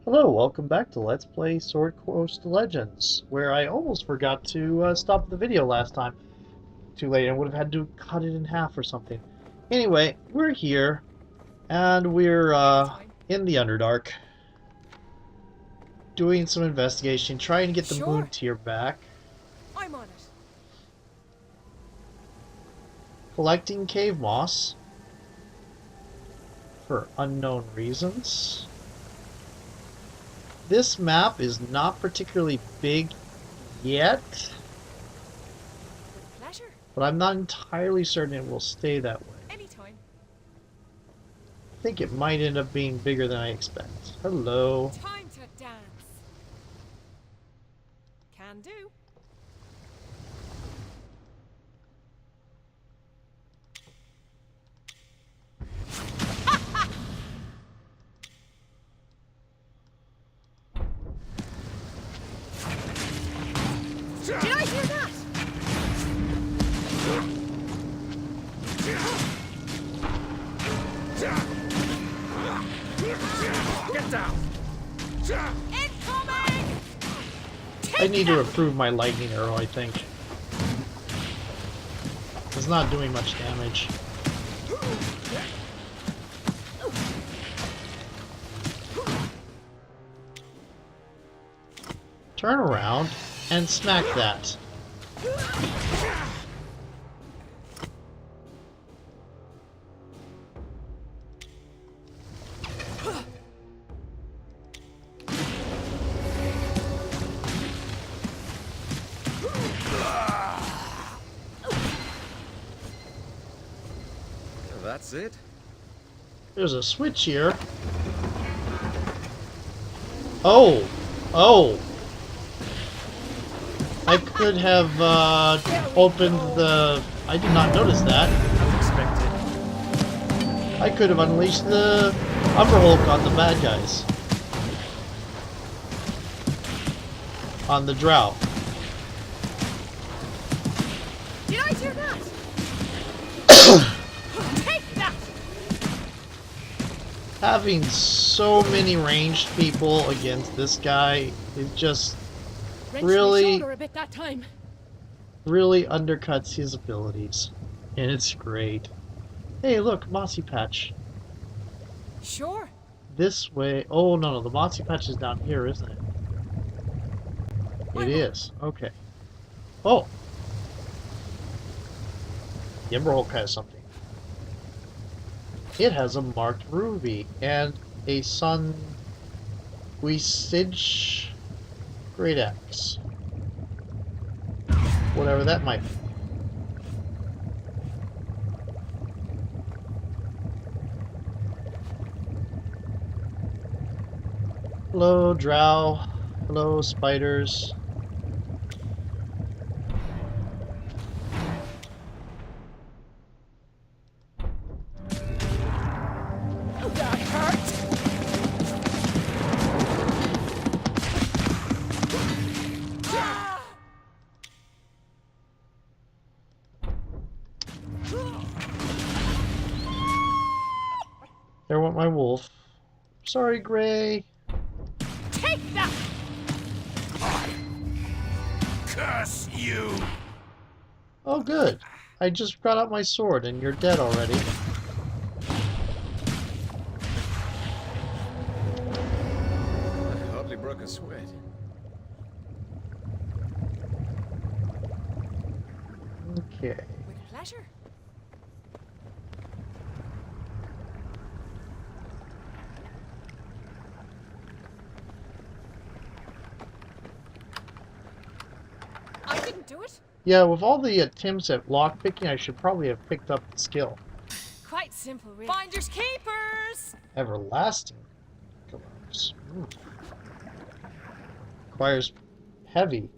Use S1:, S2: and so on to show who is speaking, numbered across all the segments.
S1: Hello, welcome back to Let's Play Sword Coast Legends, where I almost forgot to stop the video last time. Too late, I would have had to cut it in half or something. Anyway, we're here, and we're in the Underdark, doing some investigation, trying to get the moon tier back.
S2: I'm on it.
S1: Collecting cave moss, for unknown reasons. This map is not particularly big yet,
S2: With pleasure.
S1: but I'm not entirely certain it will stay that way.
S2: Anytime.
S1: I think it might end up being bigger than I expect. Hello.
S2: Time to dance. Can do. Did I hear that?
S3: Get down!
S2: Incoming!
S1: I need to improve my lightning arrow, I think. It's not doing much damage. Turn around and smack that.
S3: That's it?
S1: There's a switch here. Oh! Oh! I could have opened the... I did not notice that.
S3: Unexpected.
S1: I could have unleashed the Umber on the bad guys. On the Drow.
S2: Did I hear that? Take that!
S1: Having so many ranged people against this guy is just
S2: Wrench my
S1: really,
S2: shoulder a bit that time.
S1: really undercuts his abilities. And it's great. Hey, look, Mossy Patch.
S2: Sure.
S1: This way. Oh, no, the Mossy Patch is down here, isn't it? It is. Okay. Oh! The Ember Hulk has something. It has a marked ruby and a sun Guisage great axe. Whatever that might be. Hello, drow. Hello, spiders.
S2: That hurt.
S1: There went my wolf. Sorry, Gray.
S2: Take that!
S3: Curse you!
S1: Oh, good. I just got out my sword and you're dead already.
S3: I hardly broke a sweat.
S1: Okay.
S2: With pleasure. I didn't do it.
S1: Yeah, with all the attempts at lockpicking, I should probably have picked up the skill.
S2: Quite simple, really. Finders keepers!
S1: Everlasting gloves. Requires heavy.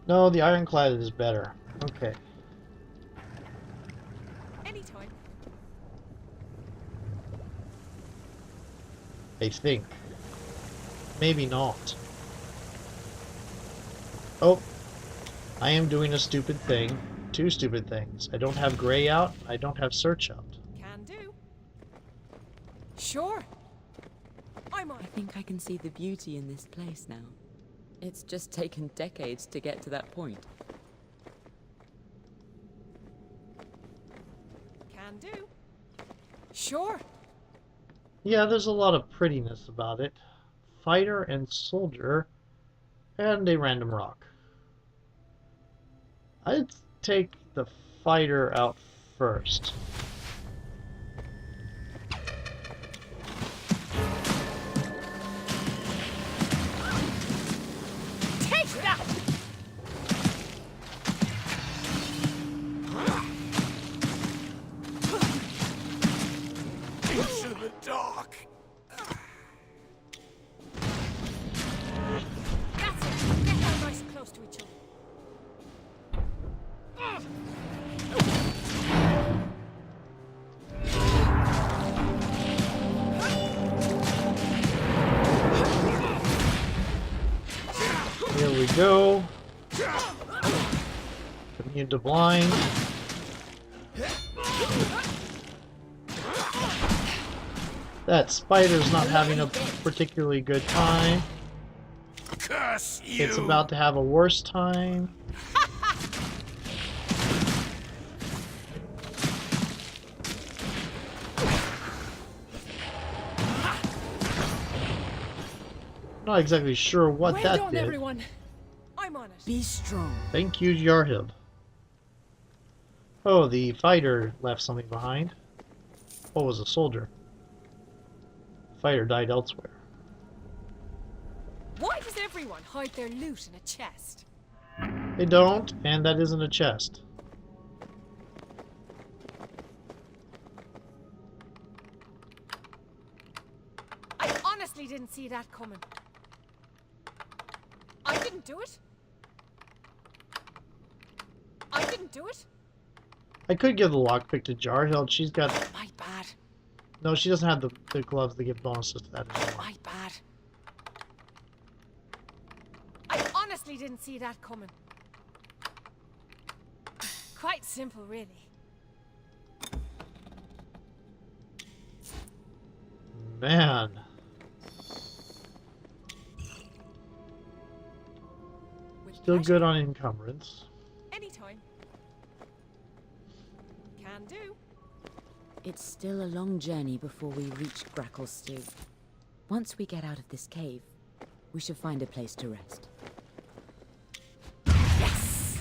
S1: No, the ironclad is better. Okay.
S2: Anytime.
S1: I think. Maybe not. Oh, I am doing a stupid thing. Two stupid things. I don't have Gray out. I don't have Search out.
S2: Sure. I'm on
S4: I
S2: it.
S4: think I can see the beauty in this place now. It's just taken decades to get to that point.
S2: Can do. Sure.
S1: Yeah, there's a lot of prettiness about it. Fighter and soldier, and a random rock. I'd take the fighter out first.
S2: Take that!
S3: Into the dark.
S2: That's it. Get down nice and close to each other.
S1: Here we go. Immune to blind. That spider's not having a particularly good time.
S3: Curse you!
S1: It's about to have a worse time. Not exactly sure what
S2: Well
S1: that
S2: done,
S1: did.
S2: everyone. I'm on it.
S4: Be strong.
S1: Thank you, Jarhild. Oh, the fighter left something behind. Oh, it was a soldier. The fighter died elsewhere.
S2: Why does everyone hide their loot in a chest?
S1: They don't, and that isn't a chest.
S2: I honestly didn't see that coming. I didn't do it. I didn't do it.
S1: I could give the lockpick to Jarhild. She's got...
S2: My bad.
S1: No, she doesn't have the gloves that give bonuses to that anymore.
S2: My bad. I honestly didn't see that coming. Quite simple, really.
S1: Man.
S2: With
S1: Still
S2: pleasure.
S1: good on encumbrance.
S2: Anytime. Can do.
S4: It's still a long journey before we reach Grackle Stew. Once we get out of this cave, we should find a place to rest.
S2: Yes!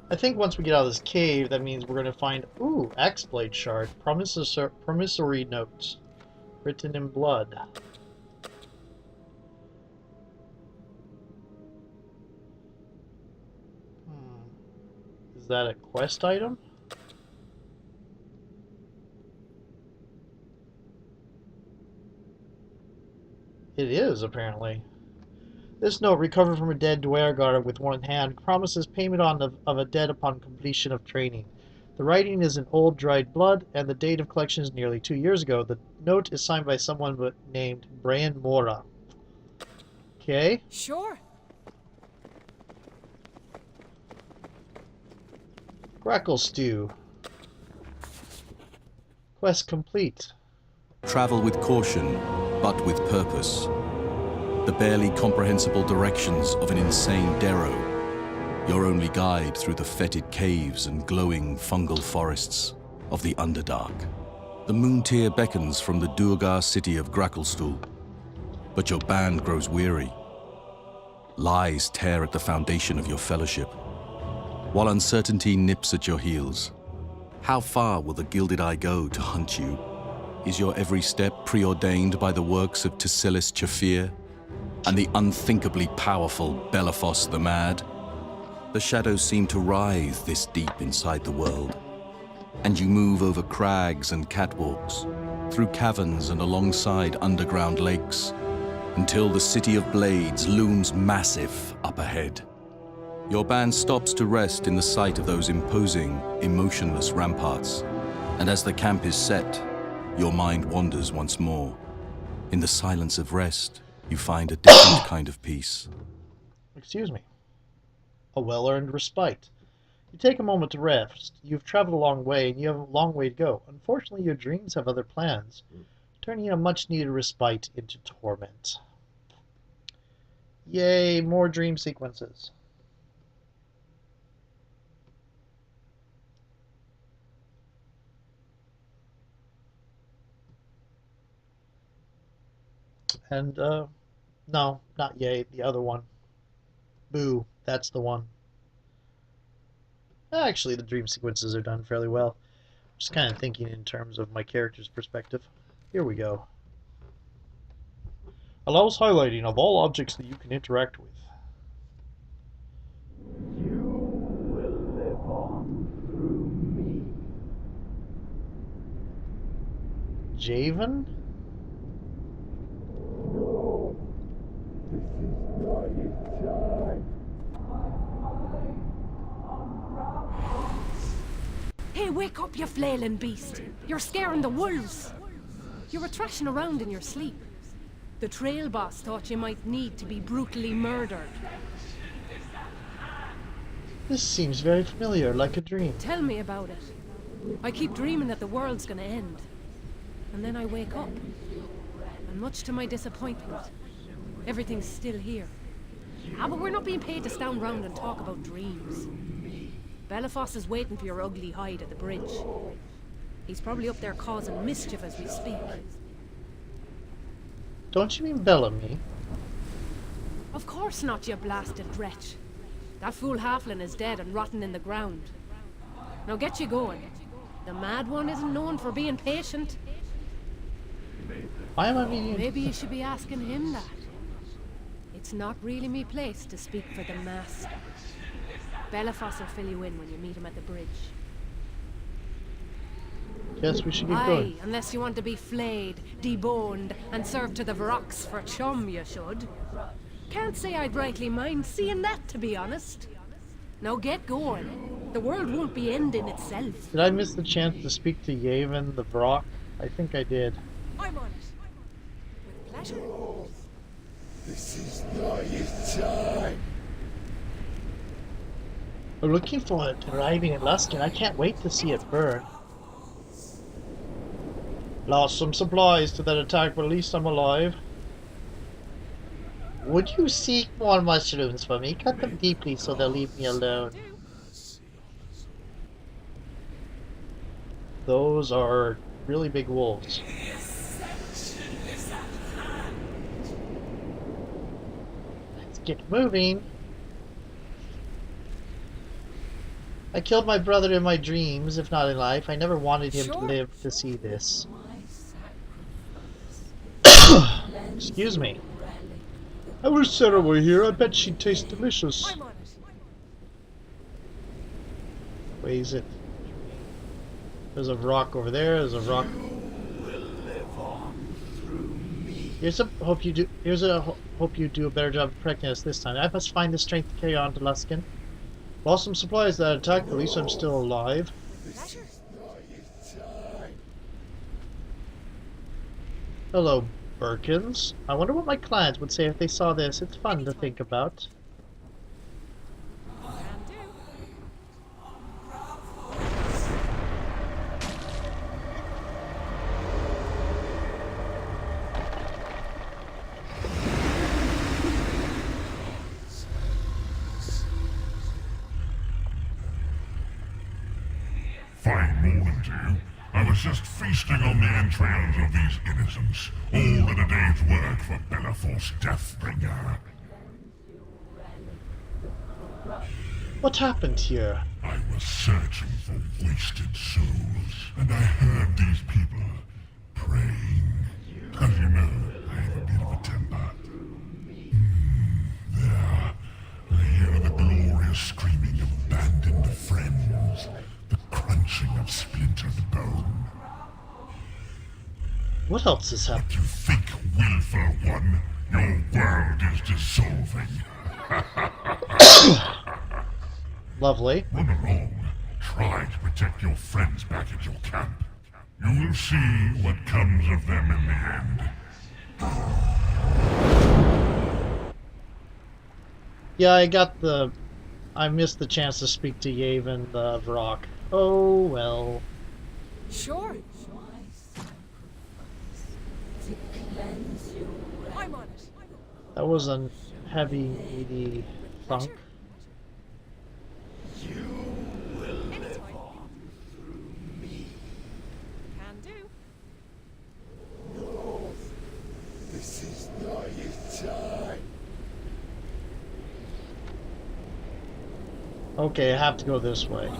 S1: I think once we get out of this cave, that means we're going to find... Ooh, Axe Blade Shard. Promissory notes. Written in blood. Is that a quest item? It is, apparently. This note, recovered from a dead Dwergar with one hand, promises payment of a debt upon completion of training. The writing is in old dried blood, and the date of collection is nearly 2 years ago. The note is signed by someone named Brian Mora. Okay.
S2: Sure.
S1: Grackle Stew. Quest complete.
S5: Travel with caution, but with purpose. The barely comprehensible directions of an insane Darrow. Your only guide through the fetid caves and glowing fungal forests of the Underdark. The moon tier beckons from the Duergar city of Gracklstool, but your band grows weary. Lies tear at the foundation of your fellowship, while uncertainty nips at your heels. How far will the Gilded Eye go to hunt you? Is your every step preordained by the works of Tasilis Chafir and the unthinkably powerful Belaphoss the Mad? The shadows seem to writhe this deep inside the world, and you move over crags and catwalks, through caverns and alongside underground lakes, until the City of Blades looms massive up ahead. Your band stops to rest in the sight of those imposing, emotionless ramparts, and as the camp is set, your mind wanders once more. In the silence of rest, you find a different kind of peace.
S1: Excuse me. A well-earned respite. You take a moment to rest. You've traveled a long way, and you have a long way to go. Unfortunately, your dreams have other plans, turning a much-needed respite into torment. Yay, more dream sequences. And, no, not yay, the other one. Boo, that's the one. Actually, the dream sequences are done fairly well. Just kind of thinking in terms of my character's perspective. Here we go. Allows highlighting of all objects that you can interact with.
S6: You will live on through me.
S1: Javen?
S6: No, this is not your time.
S2: Hey, wake up, you flailing beast! You're scaring the wolves! You were thrashing around in your sleep. The trail boss thought you might need to be brutally murdered.
S1: This seems very familiar, like a dream.
S2: Tell me about it. I keep dreaming that the world's gonna end. And then I wake up. And much to my disappointment, everything's still here. Ah, but we're not being paid to stand round and talk about dreams. Belaphoss is waiting for your ugly hide at the bridge. He's probably up there causing mischief as we speak.
S1: Don't you mean Bellamy?
S2: Of course not, you blasted wretch. That fool halfling is dead and rotten in the ground. Now get you going. The mad one isn't known for being patient.
S1: Why am I meaning?
S2: Maybe you should be asking him that. It's not really me place to speak for the master. Belaphoss will fill you in when you meet him at the bridge.
S1: Guess we should get
S2: Aye,
S1: going.
S2: unless you want to be flayed, deboned, and served to the Vrox for chum, you should. Can't say I'd rightly mind seeing that, to be honest. Now get going. The world won't be ending itself.
S1: Did I miss the chance to speak to Yavin the Vrock? I think I did.
S2: I'm on it. With pleasure.
S6: This is not your time.
S1: I'm looking forward to arriving at Luskin. I can't wait to see it burn. Lost some supplies to that attack, but at least I'm alive. Would you seek more mushrooms for me? Cut them deeply so they'll leave me alone. Those are really big wolves. Let's get moving. I killed my brother in my dreams, if not in life. I never wanted him to live to see this. Excuse me. I wish Sarah were here. I bet she'd taste delicious.
S2: I'm on it.
S1: Where is it? There's a rock over there. There's a rock. Here's a hope you do a better job of protecting us this time. I must find the strength to carry on to Luskin. Lost some supplies that attack. At least I'm still alive.
S2: Pleasure.
S1: Hello, Birkins. I wonder what my clients would say if they saw this. It's fun to think about.
S2: Can do.
S3: Fine morning to you. I was just feasting on the entrails of these innocents, all in a day's work for Belaphoss Deathbringer.
S1: What happened here?
S3: I was searching for wasted souls, and I heard these people praying. As you know, I have a bit of a temper. There, I hear the glorious screaming of abandoned friends, the crunching of splintered bone.
S1: What else is happening?
S3: You think, willful one, your world is dissolving.
S1: Lovely.
S3: Run along. Try to protect your friends back at your camp. You will see what comes of them in the end.
S1: Yeah, I got the I missed the chance to speak to Yavin the Vrock. Oh well.
S2: Sure. I'm on it.
S1: That was a heavy, meaty
S2: With
S1: thunk.
S2: pleasure. Anytime. Can do.
S6: This is not your time.
S1: Okay, I have to go this way.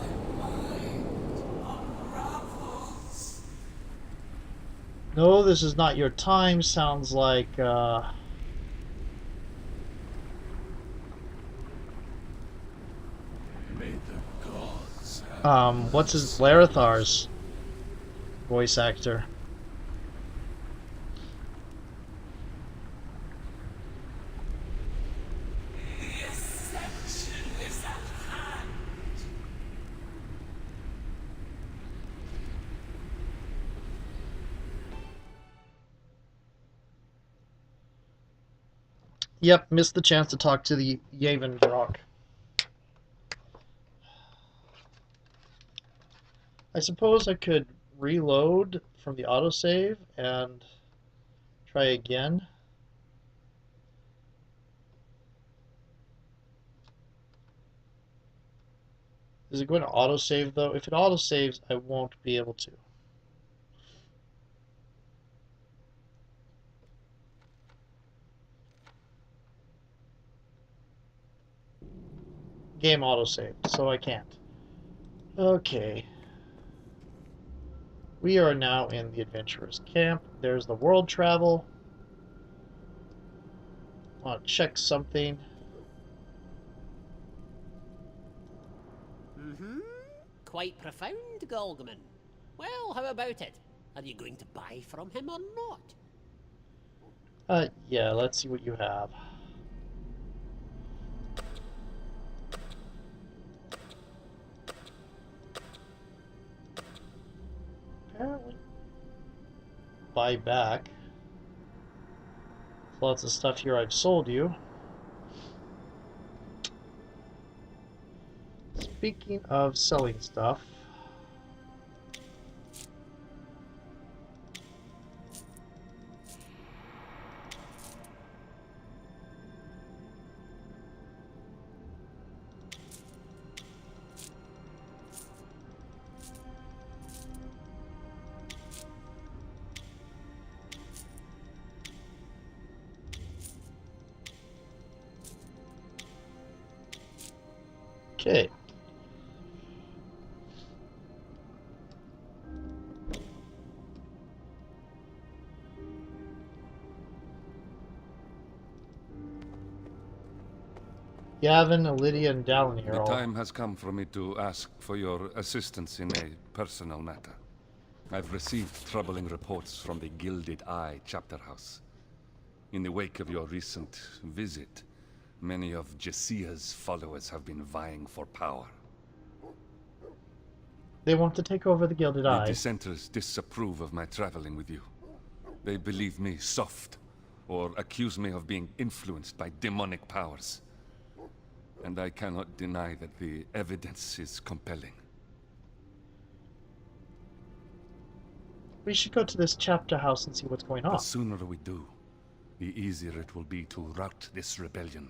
S1: No, this is not your time. Sounds like,
S6: May the gods have
S1: what's his Larathar's voice actor? Yep, missed the chance to talk to the Yavin Brock. I suppose I could reload from the autosave and try again. Is it going to autosave though? If it autosaves, I won't be able to. Game autosaved, so I can't. Okay. We are now in the adventurers camp. There's the world travel. Want to check something.
S7: Quite profound, Golgman. Well, how about it? Are you going to buy from him or not?
S1: Yeah, let's see what you have. Apparently. Buy back. Lots of stuff here I've sold you. Speaking of selling stuff, okay. Gavin, Lydia, and Dallin here
S8: The
S1: all.
S8: time has come for me to ask for your assistance in a personal matter. I've received troubling reports from the Gilded Eye chapter house. In the wake of your recent visit, many of Jesia's followers have been vying for power.
S1: They want to take over the Gilded
S8: The
S1: Eye.
S8: dissenters disapprove of my traveling with you. They believe me soft, or accuse me of being influenced by demonic powers. And I cannot deny that the evidence is compelling.
S1: We should go to this chapter house and see what's going on.
S8: The sooner we do, the easier it will be to rout this rebellion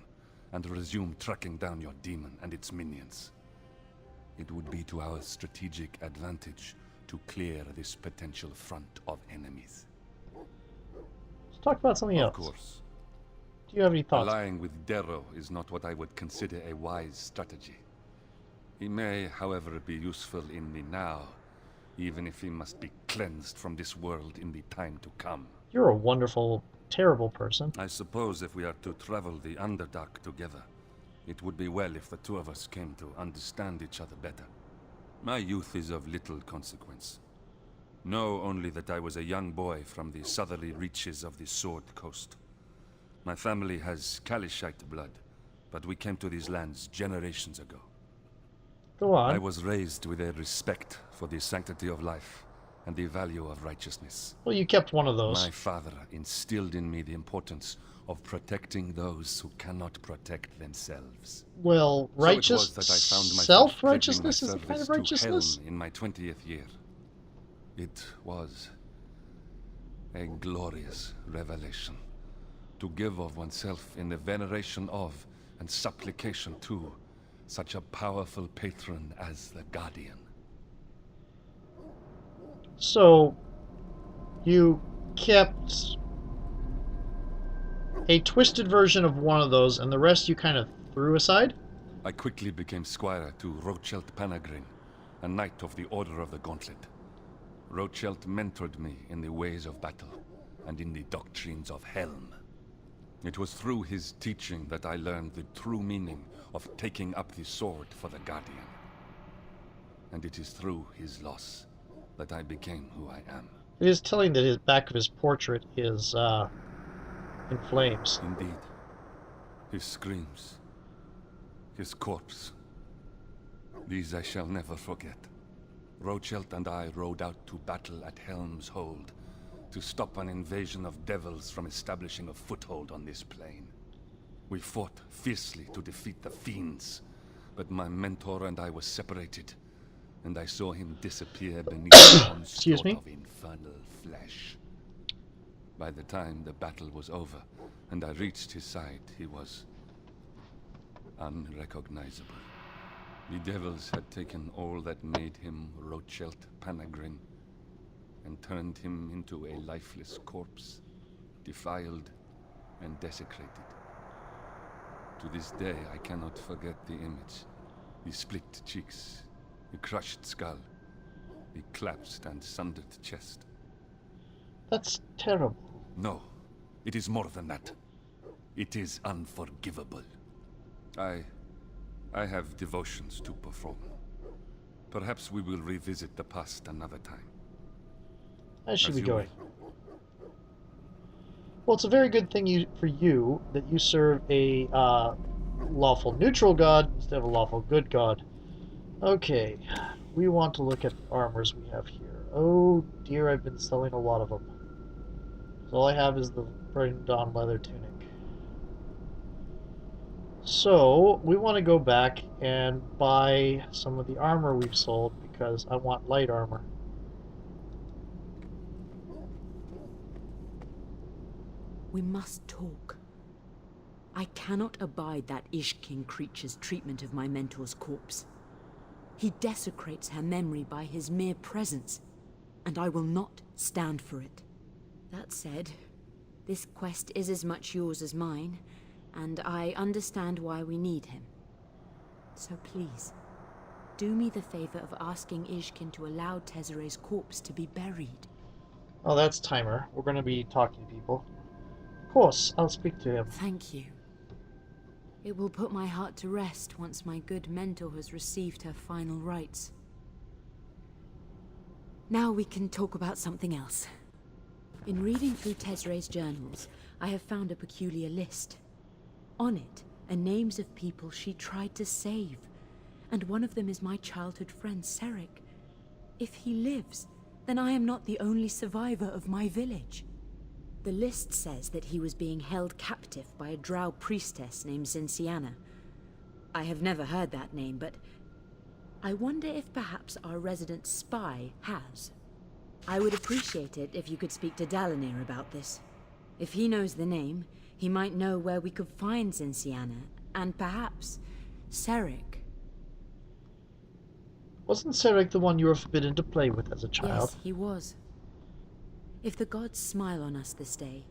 S8: and resume tracking down your demon and its minions. It would be to our strategic advantage to clear this potential front of enemies.
S1: Let's talk about something else.
S8: Of course.
S1: Do you have any thoughts?
S8: Allying with Darrow is not what I would consider a wise strategy. He may, however, be useful in the now, even if he must be cleansed from this world in the time to come.
S1: You're a wonderful, terrible person.
S8: I suppose if we are to travel the Underdark together, it would be well if the two of us came to understand each other better. My youth is of little consequence. Know only that I was a young boy from the southerly reaches of the Sword Coast. My family has Kalishite blood, but we came to these lands generations ago.
S1: Go on.
S8: I was raised with a respect for the sanctity of life and the value of righteousness.
S1: Well, you kept one of those.
S8: My father instilled in me the importance of protecting those who cannot protect themselves.
S1: Well, righteous,
S8: So it was that I found myself
S1: self-righteousness
S8: pledging
S1: is
S8: my
S1: the kind of
S8: service to
S1: righteousness?
S8: Helm in my 20th year. It was a glorious revelation to give of oneself in the veneration of and supplication to such a powerful patron as the Guardian.
S1: So, you kept a twisted version of one of those, and the rest you kind of threw aside?
S8: I quickly became squire to Rochelt Panagrin, a knight of the Order of the Gauntlet. Rochelt mentored me in the ways of battle and in the doctrines of Helm. It was through his teaching that I learned the true meaning of taking up the sword for the Guardian. And it is through his loss that I became who I am.
S1: It is telling that his back of his portrait is in flames.
S8: Indeed. His screams. His corpse. These I shall never forget. Rochelt and I rode out to battle at Helm's Hold to stop an invasion of devils from establishing a foothold on this plain. We fought fiercely to defeat the fiends, but my mentor and I were separated, and I saw him disappear beneath the onslaught of infernal flesh. By the time the battle was over and I reached his side, he was unrecognizable. The devils had taken all that made him Rochelt Panagrin and turned him into a lifeless corpse, defiled and desecrated. To this day, I cannot forget the image. The split cheeks, the crushed skull, the collapsed and sundered chest.
S1: That's terrible.
S8: No, it is more than that. It is unforgivable. I have devotions to perform. Perhaps we will revisit the past another time.
S1: I should
S8: As
S1: be
S8: you
S1: going.
S8: will.
S1: Well, it's a very good thing for you that you serve a lawful neutral god instead of a lawful good god. Okay, we want to look at the armors we have here. Oh dear, I've been selling a lot of them. So all I have is the Burning Dawn leather tunic. So, we want to go back and buy some of the armor we've sold because I want light armor.
S4: We must talk. I cannot abide that Ishkin creature's treatment of my mentor's corpse. He desecrates her memory by his mere presence, and I will not stand for it. That said, this quest is as much yours as mine, and I understand why we need him. So please, do me the favor of asking Ishkin to allow Tezere's corpse to be buried.
S1: Oh, that's Timer. We're going to be talking to people. Of course, I'll speak to him.
S4: Thank you. It will put my heart to rest once my good mentor has received her final rites. Now we can talk about something else. In reading through Tezere's journals, I have found a peculiar list. On it are names of people she tried to save, and one of them is my childhood friend Serek. If he lives, then I am not the only survivor of my village. The list says that he was being held captive by a drow priestess named Zinciana. I have never heard that name, but I wonder if perhaps our resident spy has. I would appreciate it if you could speak to Dalinir about this. If he knows the name, he might know where we could find Zinciana, and perhaps Serek.
S1: Wasn't Serek the one you were forbidden to play with as a child?
S4: Yes, he was. If the gods smile on us this day,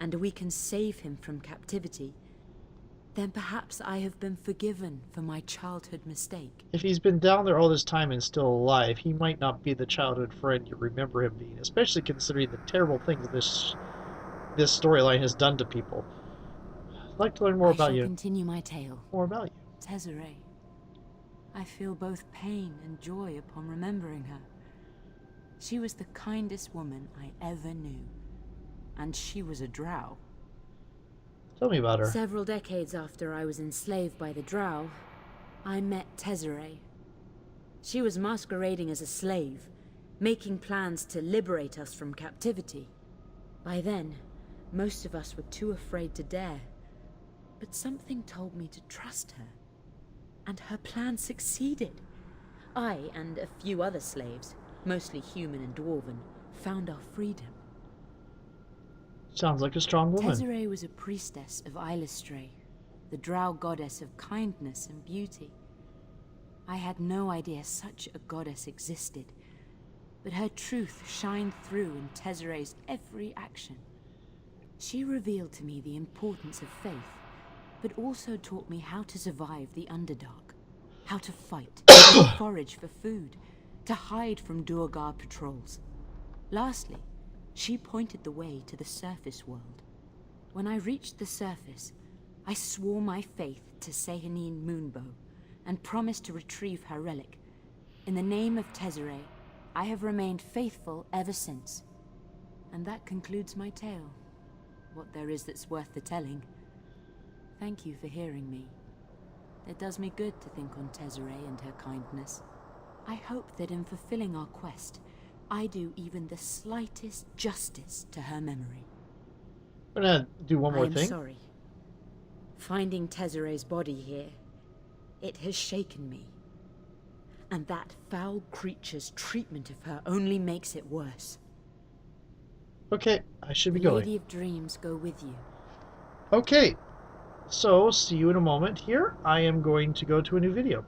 S4: and we can save him from captivity, then perhaps I have been forgiven for my childhood mistake.
S1: If he's been down there all this time and still alive, he might not be the childhood friend you remember him being, especially considering the terrible things this storyline has done to people. I'd like to learn more about
S4: I shall
S1: you.
S4: Continue my tale.
S1: More about you.
S4: Tezere. I feel both pain and joy upon remembering her. She was the kindest woman I ever knew, and she was a drow.
S1: Tell me about her.
S4: Several decades after I was enslaved by the drow, I met Tezere. She was masquerading as a slave, making plans to liberate us from captivity. By then, most of us were too afraid to dare. But something told me to trust her. And her plan succeeded. I and a few other slaves, mostly human and dwarven, found our freedom.
S1: Sounds like a strong woman.
S4: Tezzeret was a priestess of Illustrae, the drow goddess of kindness and beauty. I had no idea such a goddess existed, but her truth shined through in Tezzeret's every action. She revealed to me the importance of faith, but also taught me how to survive the Underdark, how to fight, to forage for food, to hide from Duergar patrols. Lastly, she pointed the way to the surface world. When I reached the surface, I swore my faith to Sehanine Moonbow and promised to retrieve her relic. In the name of Tezzeret, I have remained faithful ever since. And that concludes my tale. What there is that's worth the telling. Thank you for hearing me. It does me good to think on Tezzeret and her kindness. I hope that in fulfilling our quest, I do even the slightest justice to her memory.
S1: I'm gonna do one more thing.
S4: I'm sorry. Finding Tezzeret's body here, it has shaken me. And that foul creature's treatment of her only makes it worse.
S1: Okay, I should be
S4: The
S1: going.
S4: Lady of Dreams go with you.
S1: Okay, so see you in a moment here. I am going to go to a new video.